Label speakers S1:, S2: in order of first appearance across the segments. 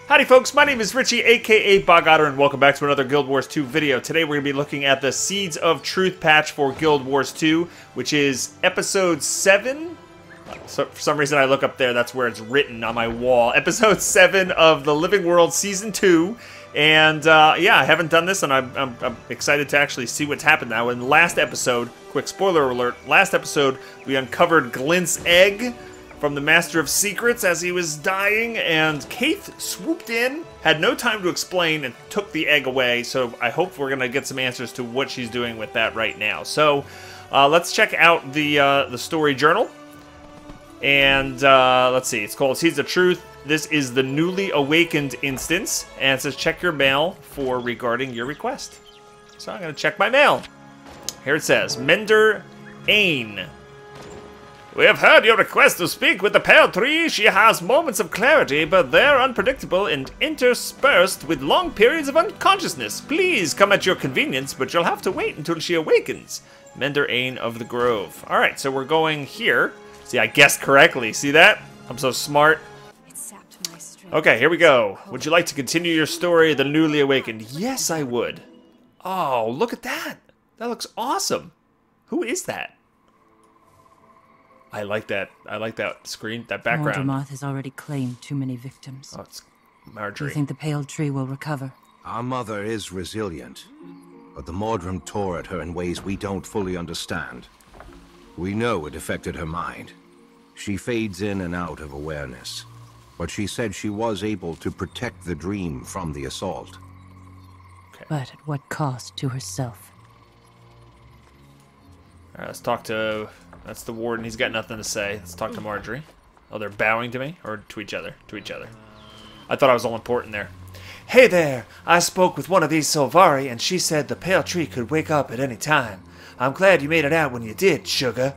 S1: Howdy folks, my name is Richie, aka Otter, and welcome back to another Guild Wars 2 video. Today we're going to be looking at the Seeds of Truth patch for Guild Wars 2, which is episode 7. So for some reason I look up there, that's where it's written on my wall. Episode 7 of the Living World Season 2. And yeah, I haven't done this, and I'm excited to actually see what's happened now. In the last episode, quick spoiler alert, last episode we uncovered Glint's egg from the Master of Secrets as he was dying, and Caithe swooped in, had no time to explain, and took the egg away. So I hope we're going to get some answers to what she's doing with that right now. So let's check out the story journal. And let's see, it's called Seeds of Truth. This is the newly awakened instance, and it says check your mail for regarding your request. So I'm going to check my mail. Here it says, Mender Ain. We have heard your request to speak with the Pale Tree. She has moments of clarity, but they're unpredictable and interspersed with long periods of unconsciousness. Please come at your convenience, but you'll have to wait until she awakens. Mender Ain of the Grove. Alright, so we're going here. See, I guessed correctly. See that? I'm so smart. Okay, here we go. Would you like to continue your story, The Newly Awakened? Yes, I would. Oh, look at that. That looks awesome. Who is that? I like that. I like that screen, that background.
S2: Mordemoth has already claimed too many victims.
S1: Oh, it's Marjorie.
S2: Do you think the Pale Tree will recover?
S3: Our mother is resilient, but the Mordrum tore at her in ways we don't fully understand. We know it affected her mind. She fades in and out of awareness, but she said she was able to protect the dream from the assault.
S2: Okay. But at what cost to herself?
S1: All right, let's talk to... That's the warden. He's got nothing to say. Let's talk to Marjorie. Oh, they're bowing to me? Or to each other? To each other. I thought I was all important there.
S4: Hey there! I spoke with one of these Solvari, and she said the Pale Tree could wake up at any time. I'm glad you made it out when you did, Sugar.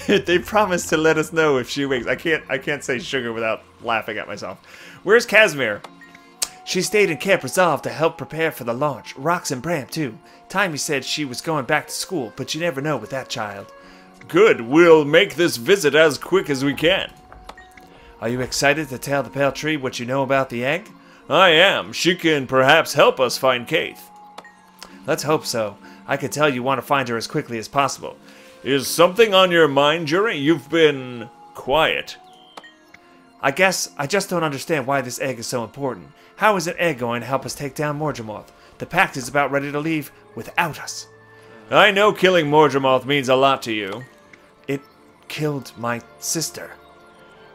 S1: They promised to let us know if she wakes. I can't say Sugar without laughing at myself. Where's Casimir?
S4: She stayed in Camp Resolve to help prepare for the launch. Rox and Bram, too. Timmy said she was going back to school, but you never know with that child.
S1: Good. We'll make this visit as quick as we can.
S4: Are you excited to tell the Pale Tree what you know about the egg?
S1: I am. She can perhaps help us find Caithe.
S4: Let's hope so. I can tell you want to find her as quickly as possible.
S1: Is something on your mind, Jury? You've been quiet.
S4: I guess I just don't understand why this egg is so important. How is an egg going to help us take down Mordemoth? The Pact is about ready to leave without us.
S1: I know killing Mordemoth means a lot to you.
S4: It killed my sister.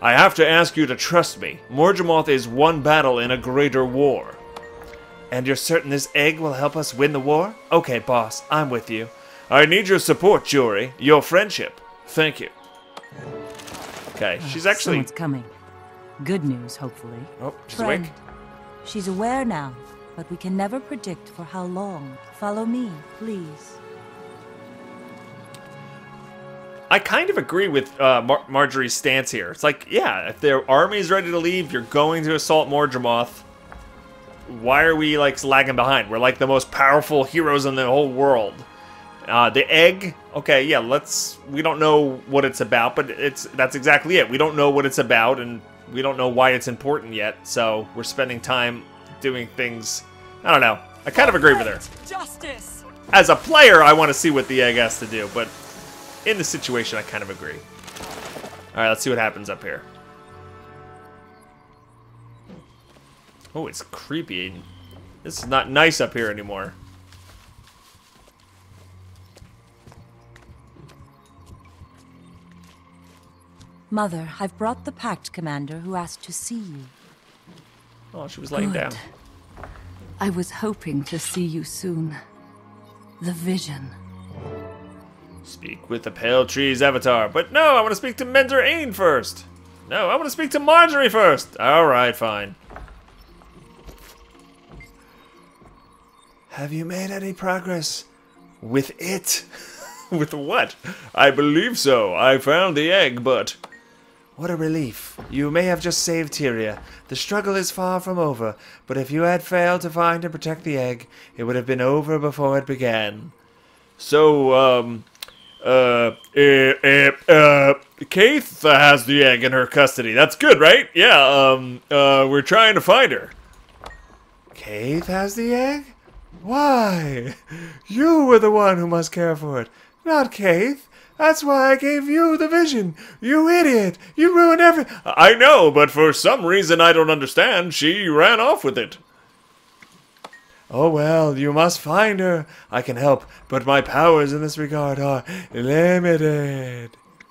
S1: I have to ask you to trust me. Mordemoth is one battle in a greater war.
S4: And you're certain this egg will help us win the war? Okay, boss, I'm with you.
S1: I need your support, Jury. Your friendship. Thank you. Okay, she's actually...
S2: Someone's coming. Good news, hopefully.
S1: Oh, she's
S2: Friend,
S1: awake.
S2: She's aware now, but we can never predict for how long. Follow me, please.
S1: I kind of agree with Marjorie's stance here. It's like, yeah, if their army's ready to leave, you're going to assault Mordemoth. Why are we, like, lagging behind? We're, like, the most powerful heroes in the whole world. The egg, okay, yeah, we don't know what it's about, but that's exactly it. We don't know what it's about, and we don't know why it's important yet, so we're spending time doing things, I don't know. I kind of agree with her.
S2: Justice!
S1: As a player, I want to see what the egg has to do, but in the situation, I kind of agree. Alright, let's see what happens up here. Oh, it's creepy. This is not nice up here anymore.
S2: Mother, I've brought the Pact Commander who asked to see you.
S1: Oh, she was laying down.
S2: I was hoping to see you soon. The vision.
S1: Speak with the Pale Tree's avatar. But no, I want to speak to Mender Ain first. No, I want to speak to Marjorie first. Alright, fine.
S4: Have you made any progress with it?
S1: With what? I believe so. I found the egg, but...
S4: What a relief. You may have just saved Tyria. The struggle is far from over, but if you had failed to find and protect the egg, it would have been over before it began.
S1: So, Caithe has the egg in her custody. That's good, right? Yeah, we're trying to find her.
S4: Caithe has the egg? Why? You were the one who must care for it, not Caithe. That's why I gave you the vision. You idiot! You ruined everything.
S1: I know, but for some reason I don't understand, she ran off with it.
S4: Oh well, you must find her. I can help, but my powers in this regard are limited.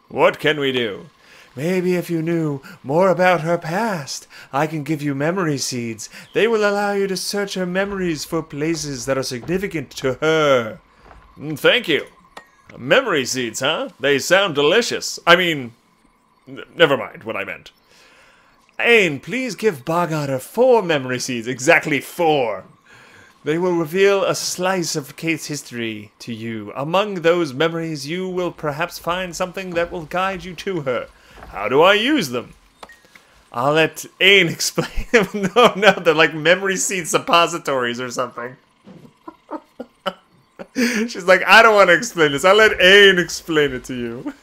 S1: What can we do?
S4: Maybe if you knew more about her past, I can give you memory seeds. They will allow you to search her memories for places that are significant to her.
S1: Thank you. Memory seeds, huh? They sound delicious. I mean, never mind what I meant.
S4: Ain, please give Bog-Otter 4 memory seeds. Exactly 4. They will reveal a slice of Caithe's history to you. Among those memories, you will perhaps find something that will guide you to her.
S1: How do I use them?
S4: I'll let Ain explain. No, they're like memory seed suppositories or something. She's like, I don't want to explain this. I'll let Ain explain it to you.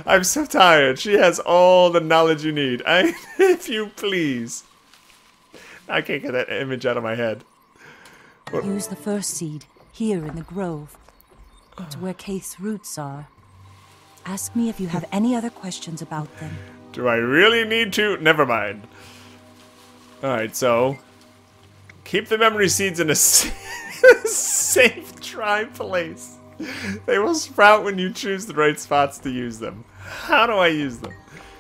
S4: I'm so tired. She has all the knowledge you need. If you please. I can't get that image out of my head.
S2: Use the first seed, here in the grove. It's where Caithe's roots are. Ask me if you have any other questions about them.
S1: Do I really need to? Never mind.
S4: Alright, so... keep the memory seeds in a safe, dry place. They will sprout when you choose the right spots to use them. How do I use them?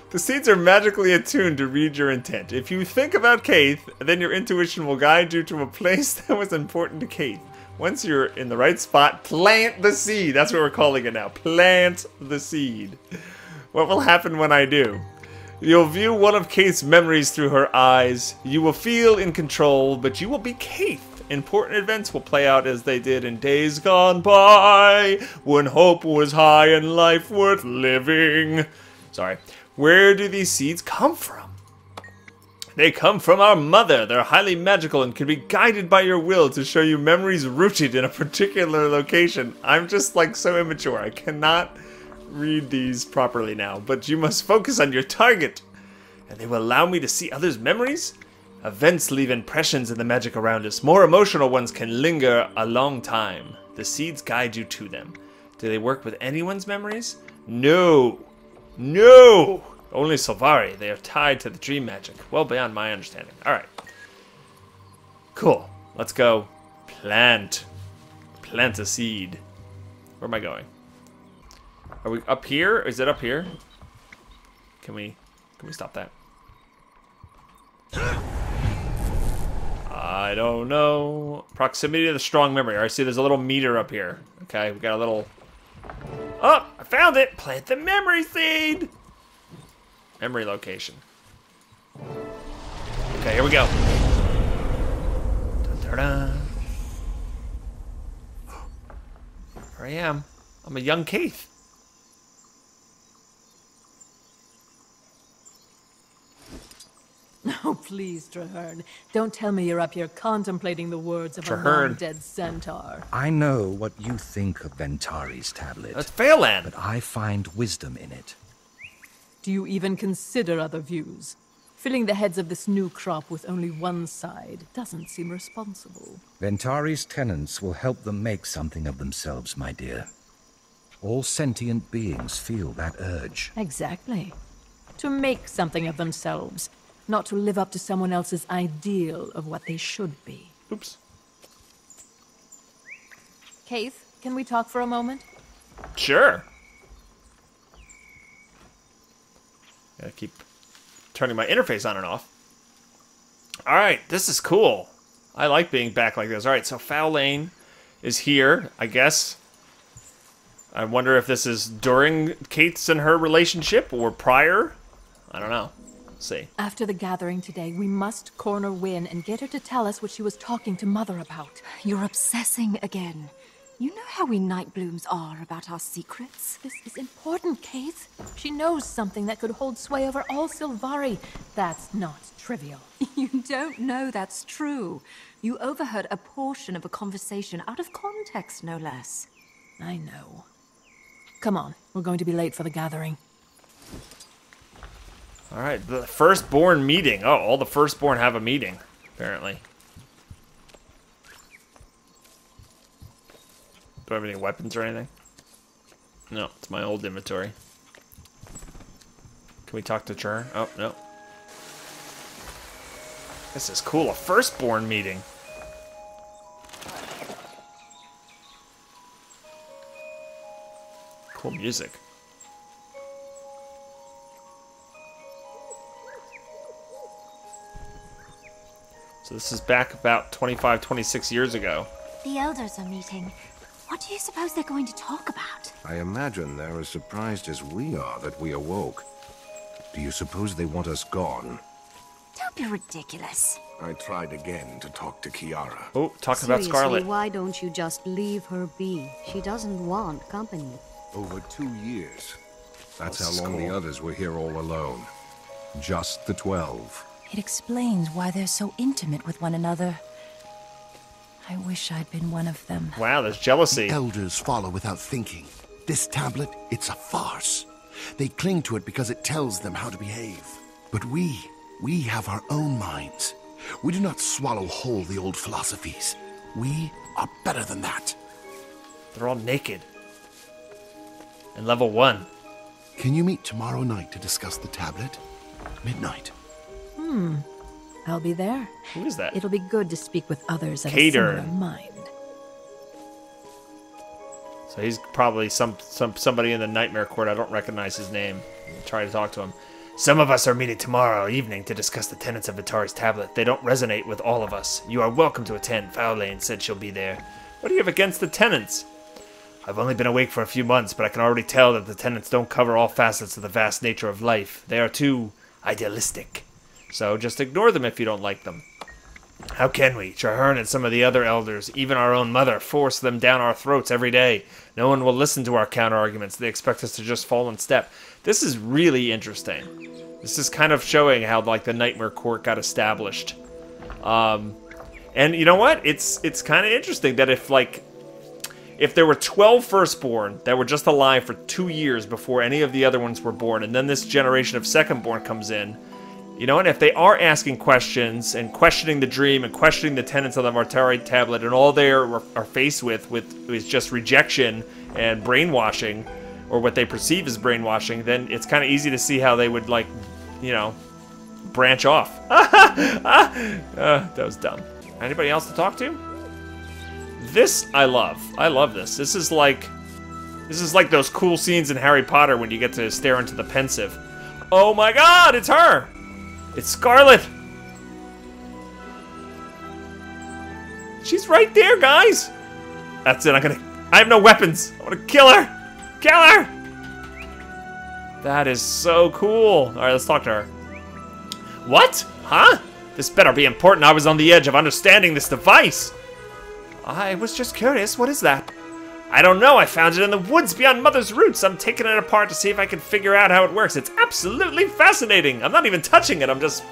S4: The seeds are magically attuned to read your intent. If you think about Caithe, then your intuition will guide you to a place that was important to Caithe. Once you're in the right spot, plant the seed. That's what we're calling it now. Plant the seed. What will happen when I do? You'll view one of Caithe's memories through her eyes. You will feel in control, but you will be Caithe. Important events will play out as they did in days gone by, when hope was high and life worth living. Sorry. Where do these seeds come from? They come from our mother. They're highly magical and can be guided by your will to show you memories rooted in a particular location. I'm just like so immature. I cannot read these properly now, but you must focus on your target. And they will allow me to see others' memories? Events leave impressions in the magic around us. More emotional ones can linger a long time. The seeds guide you to them. Do they work with anyone's memories? No. No! Only Sylvari. They are tied to the dream magic. Well beyond my understanding. Alright. Cool. Let's go plant. Plant a seed. Where am I going? Are we up here? Is it up here? Can we stop that? I don't know. Proximity to the strong memory. Alright, see there's a little meter up here. Okay, we got a little... Oh! I found it! Plant the memory seed! Memory location. Okay, here we go. Dun, dun, dun. Here I am. I'm a young Caithe.
S5: Oh, please, Traherne. Don't tell me you're up here contemplating the words of a long-dead centaur.
S3: I know what you think of Ventari's tablet.
S1: That's Phelan.
S3: But I find wisdom in it.
S5: Do you even consider other views? Filling the heads of this new crop with only one side doesn't seem responsible.
S3: Ventari's tenets will help them make something of themselves, my dear. All sentient beings feel that urge.
S5: Exactly. To make something of themselves. Not to live up to someone else's ideal of what they should be.
S1: Oops.
S5: Caithe, can we talk for a moment?
S1: Sure. Gotta keep turning my interface on and off. Alright, this is cool. I like being back like this. Alright, so Phelan is here, I guess. I wonder if this is during Caithe's and her relationship or prior. I don't know. See.
S5: After the gathering today, we must corner Wynne and get her to tell us what she was talking to Mother about.
S6: You're obsessing again. You know how we Nightblooms are about our secrets.
S5: This is important, Caithe. She knows something that could hold sway over all Sylvari. That's not trivial.
S6: You don't know that's true. You overheard a portion of a conversation out of context, no less.
S5: I know. Come on, we're going to be late for the gathering.
S1: Alright, the firstborn meeting. Oh, all the firstborn have a meeting, apparently. Do I have any weapons or anything? No, it's my old inventory. Can we talk to Chur? Oh, no. This is cool. A firstborn meeting. Cool music. So this is back about 25, 26 years ago.
S7: The elders are meeting. What do you suppose they're going to talk about?
S3: I imagine they're as surprised as we are that we awoke. Do you suppose they want us gone?
S7: Don't be ridiculous.
S8: I tried again to talk to Kiara.
S1: Oh, talking about
S9: Seriously,
S1: Scarlet.
S9: why don't you just leave her be? She doesn't want company.
S3: Over 2 years. That's
S1: This is
S3: how long
S1: cool.
S3: the others were here all alone. Just the 12.
S2: It explains why they're so intimate with one another. I wish I'd been one of them.
S1: Wow, there's jealousy.
S8: Elders follow without thinking. This tablet, it's a farce. They cling to it because it tells them how to behave. But we have our own minds. We do not swallow whole the old philosophies. We are better than that.
S1: They're all naked. And level 1.
S8: Can you meet tomorrow night to discuss the tablet? Midnight.
S5: I'll be there.
S1: Who is that?
S5: It'll be good to speak with others of a
S1: Caithe.
S5: similar mind.
S1: So he's probably somebody in the Nightmare Court. I don't recognize his name. I'll try to talk to him. Some of us are meeting tomorrow evening to discuss the tenets of Vitari's tablet. They don't resonate with all of us. You are welcome to attend. Fowlane said she'll be there. What do you have against the tenets? I've only been awake for a few months, but I can already tell that the tenets don't cover all facets of the vast nature of life. They are too idealistic. So just ignore them if you don't like them. How can we? Traherne and some of the other elders, even our own mother, force them down our throats every day. No one will listen to our counter-arguments. They expect us to just fall in step. This is really interesting. This is kind of showing how, like, the Nightmare Court got established. And you know what? It's kind of interesting that if there were 12 firstborn that were just alive for 2 years before any of the other ones were born, and then this generation of secondborn comes in, you know, and if they are asking questions and questioning the dream and questioning the tenets of the Vitari tablet, and all they are faced with is just rejection and brainwashing, or what they perceive as brainwashing, then it's kind of easy to see how they would, like, you know, branch off. That was dumb. Anybody else to talk to? This I love. I love this. This is like those cool scenes in Harry Potter when you get to stare into the pensive. Oh my God, it's her! It's Scarlet! She's right there, guys! That's it, I have no weapons! I wanna kill her! Kill her! That is so cool. Alright, let's talk to her. What? Huh? This better be important. I was on the edge of understanding this device. I was just curious. What is that? I don't know. I found it in the woods beyond Mother's roots. I'm taking it apart to see if I can figure out how it works. It's absolutely fascinating. I'm not even touching it. I'm just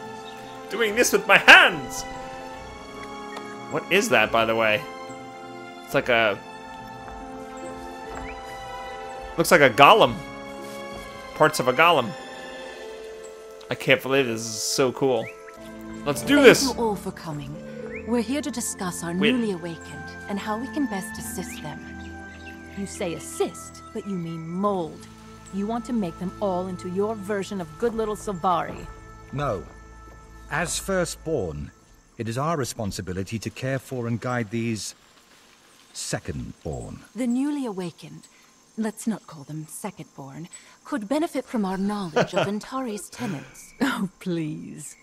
S1: doing this with my hands. What is that, by the way? It's like a... looks like a golem. Parts of a golem. I can't believe this is so cool. Let's do this!
S2: Thank you all for coming. We're here to discuss our newly awakened and how we can best assist them.
S5: You say assist, but you mean mold. You want to make them all into your version of good little Silvari.
S10: No. As firstborn, it is our responsibility to care for and guide these secondborn.
S2: The newly awakened, let's not call them secondborn, could benefit from our knowledge of Antari's tenets.
S5: Oh, please.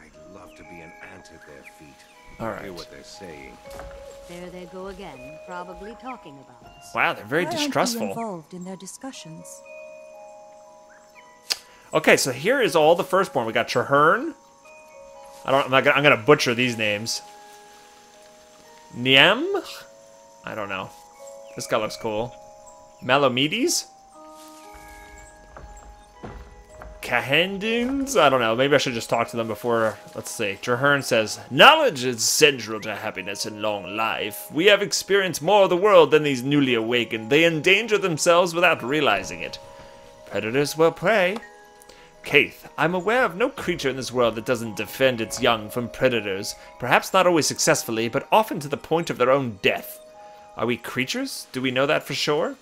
S3: I'd love to be an ant at their feet.
S1: All right.
S3: Hear what they're saying.
S9: There they go again, probably talking about us.
S1: Wow, they're very
S2: Why aren't you
S1: distrustful.
S2: involved in their discussions?
S1: Okay, so here is all the firstborn. We got Traherne. I'm gonna butcher these names. Niam? I don't know. This guy looks cool. Malamedes? Cahendins? I don't know. Maybe I should just talk to them before. Let's see. Traherne says, knowledge is central to happiness and long life. We have experienced more of the world than these newly awakened. They endanger themselves without realizing it. Predators will prey. Caithe, I'm aware of no creature in this world that doesn't defend its young from predators. Perhaps not always successfully, but often to the point of their own death. Are we creatures? Do we know that for sure?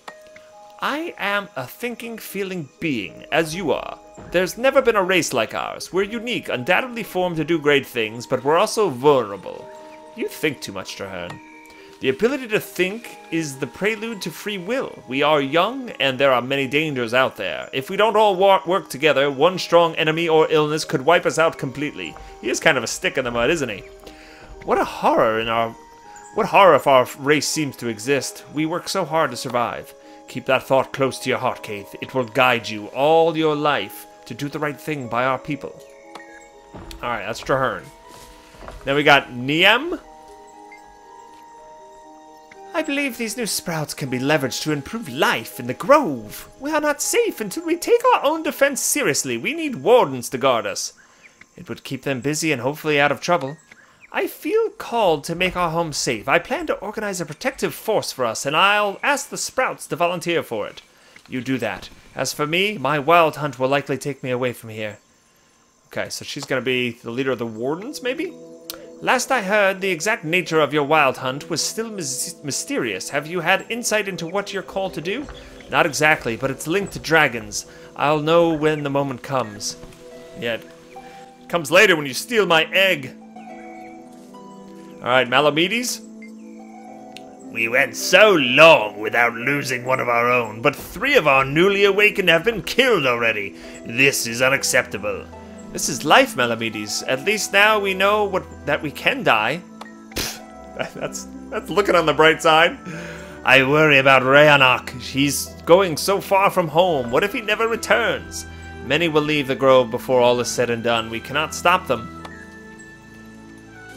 S1: I am a thinking, feeling being, as you are. There's never been a race like ours. We're unique, undoubtedly formed to do great things, but we're also vulnerable. You think too much, Traherne. The ability to think is the prelude to free will. We are young, and there are many dangers out there. If we don't all work together, one strong enemy or illness could wipe us out completely. He is kind of a stick in the mud, isn't he? What horror if our race seems to exist. We work so hard to survive. Keep that thought close to your heart, Caithe. It will guide you all your life to do the right thing by our people. Alright, that's Traherne. Then we got Niem. I believe these new sprouts can be leveraged to improve life in the grove. We are not safe until we take our own defense seriously. We need wardens to guard us. It would keep them busy and hopefully out of trouble. I feel called to make our home safe. I plan to organize a protective force for us, and I'll ask the sprouts to volunteer for it. You do that. As for me, my wild hunt will likely take me away from here. Okay, so she's going to be the leader of the wardens, maybe? Last I heard, the exact nature of your wild hunt was still mysterious. Have you had insight into what you're called to do? Not exactly, but it's linked to dragons. I'll know when the moment comes. Yeah, it comes later when you steal my egg. Alright, Malamedes. We went so long without losing one of our own, but 3 of our newly awakened have been killed already. This is unacceptable. This is life, Malamedes. At least now we know that we can die. Pfft, that's looking on the bright side. I worry about Rayanok. He's going so far from home. What if he never returns? Many will leave the grove before all is said and done. We cannot stop them.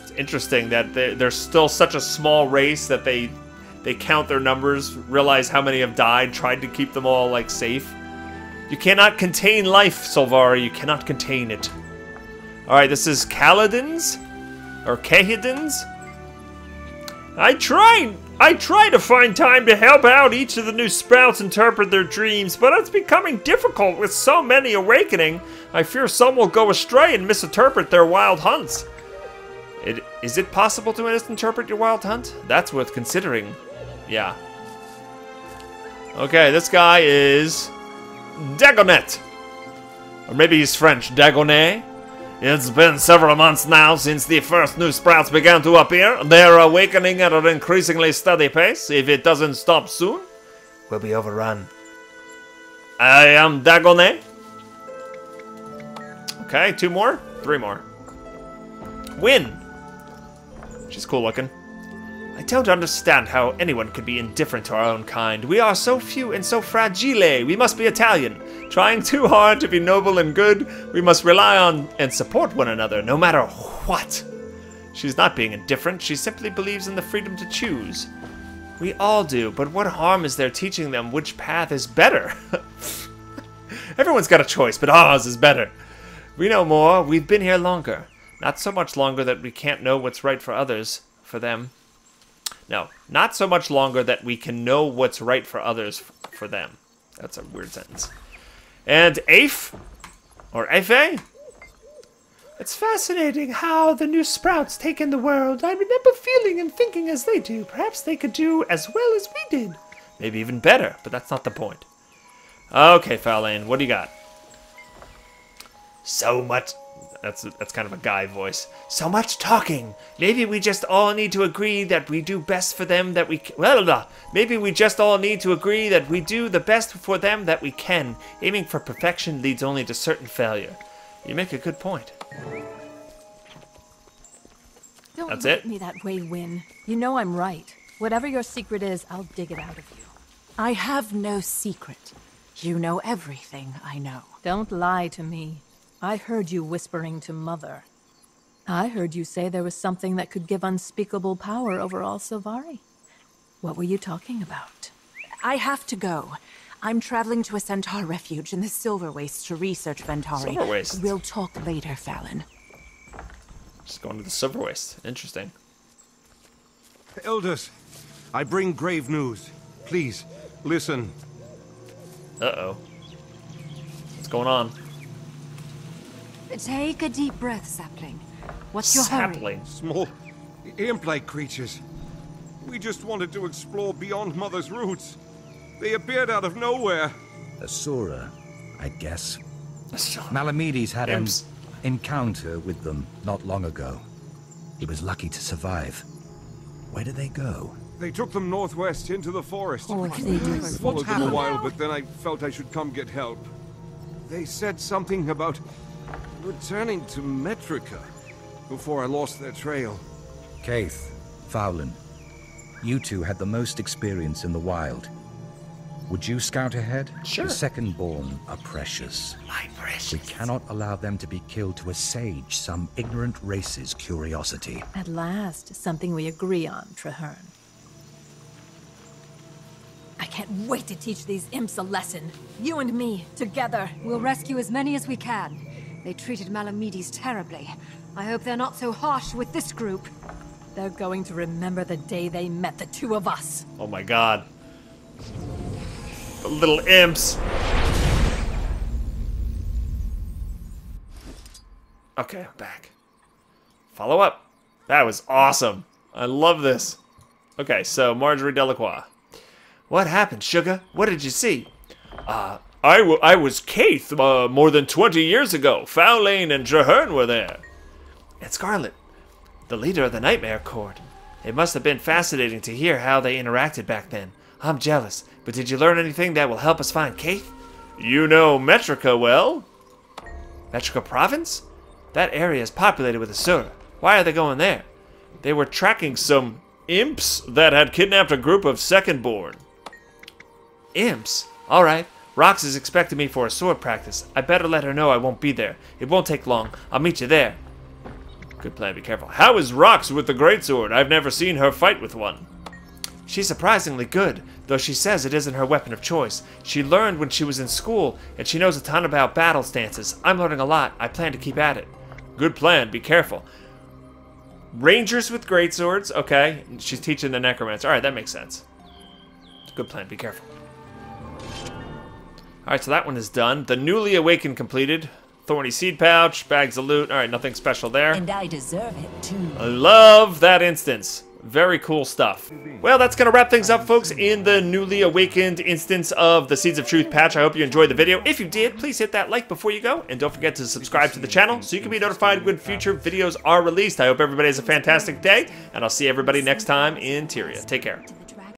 S1: It's interesting that they're still such a small race that they count their numbers, realize how many have died, tried to keep them all like safe. You cannot contain life, Solvari. You cannot contain it. Alright, this is Kaladin's? Or Kahidin's? I try to find time to help out each of the new sprouts interpret their dreams, but it's becoming difficult with so many awakening. I fear some will go astray and misinterpret their wild hunts. Is it possible to misinterpret your wild hunt? That's worth considering. Yeah. Okay, this guy is Dagonet. Or maybe he's French. Dagonet. It's been several months now since the first new sprouts began to appear. They're awakening at an increasingly steady pace. If it doesn't stop soon, we'll be overrun. I am Dagonet. Okay, 2 more? 3 more. Win. She's cool looking. I don't understand how anyone could be indifferent to our own kind. We are so few and so fragile. We must be Italian. Trying too hard to be noble and good, we must rely on and support one another, no matter what. She's not being indifferent. She simply believes in the freedom to choose. We all do, but what harm is there teaching them which path is better? Everyone's got a choice, but ours is better. We know more. We've been here longer. Not so much longer that we can't know what's right for others, for them. No, not so much longer that we can know what's right for others, for them. That's a weird sentence. And Afe, or Afe? It's fascinating how the new sprouts take in the world. I remember feeling and thinking as they do. Perhaps they could do as well as we did. Maybe even better, but that's not the point. Okay, Faolain, what do you got? So much... That's kind of a guy voice. So much talking. Maybe we just all need to agree that we do best for them that we... Maybe we just all need to agree that we do the best for them that we can. Aiming for perfection leads only to certain failure. You make a good point.
S5: Don't look at me that way, Win. You know I'm right. Whatever your secret is, I'll dig it out of you.
S2: I have no secret. You know everything I know.
S5: Don't lie to me. I heard you whispering to Mother. I heard you say there was something that could give unspeakable power over all Silvari. What were you talking about?
S2: I have to go. I'm traveling to a Centaur refuge in the Silver Waste to research Ventari.
S1: Silver Waste.
S2: We'll talk later, Fallon.
S1: Just going to the Silver Waste. Interesting.
S3: Elders, I bring grave news. Please, listen.
S1: Uh-oh. What's going on?
S6: Take a deep breath, Sapling. What's your hurry?
S3: Small, imp-like creatures.
S11: We just wanted to explore beyond Mother's roots. They appeared out of nowhere.
S10: Asura, I guess. Malamedes had an encounter with them not long ago. He was lucky to survive. Where did they go?
S11: They took them northwest into the forest.
S2: What did they do?
S11: I followed them a while, but then I felt I should come get help. They said something about returning to Metrica before I lost their trail.
S10: Caithe, Fowlin, you two had the most experience in the wild. Would you scout ahead?
S1: Sure.
S10: The second-born are precious.
S1: My precious.
S10: We cannot allow them to be killed to assuage some ignorant race's curiosity.
S5: At last, something we agree on, Traherne. I can't wait to teach these imps a lesson. You and me, together.
S6: We'll rescue as many as we can. They treated Malamedes terribly. I hope they're not so harsh with this group.
S5: They're going to remember the day they met the two of us.
S1: Oh my god. The little imps. Okay, I'm back. Follow up. That was awesome. I love this. Okay, so Marjorie Delacroix. What happened, Sugar? What did you see? I was Caithe more than 20 years ago. Fowlin and Traherne were there. And Scarlet, the leader of the Nightmare Court. It must have been fascinating to hear how they interacted back then. I'm jealous, but did you learn anything that will help us find Caithe? You know Metrica well? Metrica Province? That area is populated with Asura. Why are they going there? They were tracking some imps that had kidnapped a group of second-born. Imps? Alright. Rox is expecting me for a sword practice. I better let her know I won't be there. It won't take long. I'll meet you there. Good plan, be careful. How is Rox with the greatsword? I've never seen her fight with one. She's surprisingly good, though she says it isn't her weapon of choice. She learned when she was in school, and she knows a ton about battle stances. I'm learning a lot. I plan to keep at it. Good plan, be careful. Rangers with greatswords, okay. She's teaching the necromancer. Alright, that makes sense. Good plan, be careful. Alright, so that one is done. The newly awakened completed. Thorny seed pouch, bags of loot. Alright, nothing special there.
S2: And I deserve it too.
S1: I love that instance. Very cool stuff. Well, that's going to wrap things up, folks, in the newly awakened instance of the Seeds of Truth patch. I hope you enjoyed the video. If you did, please hit that like before you go. And don't forget to subscribe to the channel so you can be notified when future videos are released. I hope everybody has a fantastic day. And I'll see everybody next time in Tyria. Take care.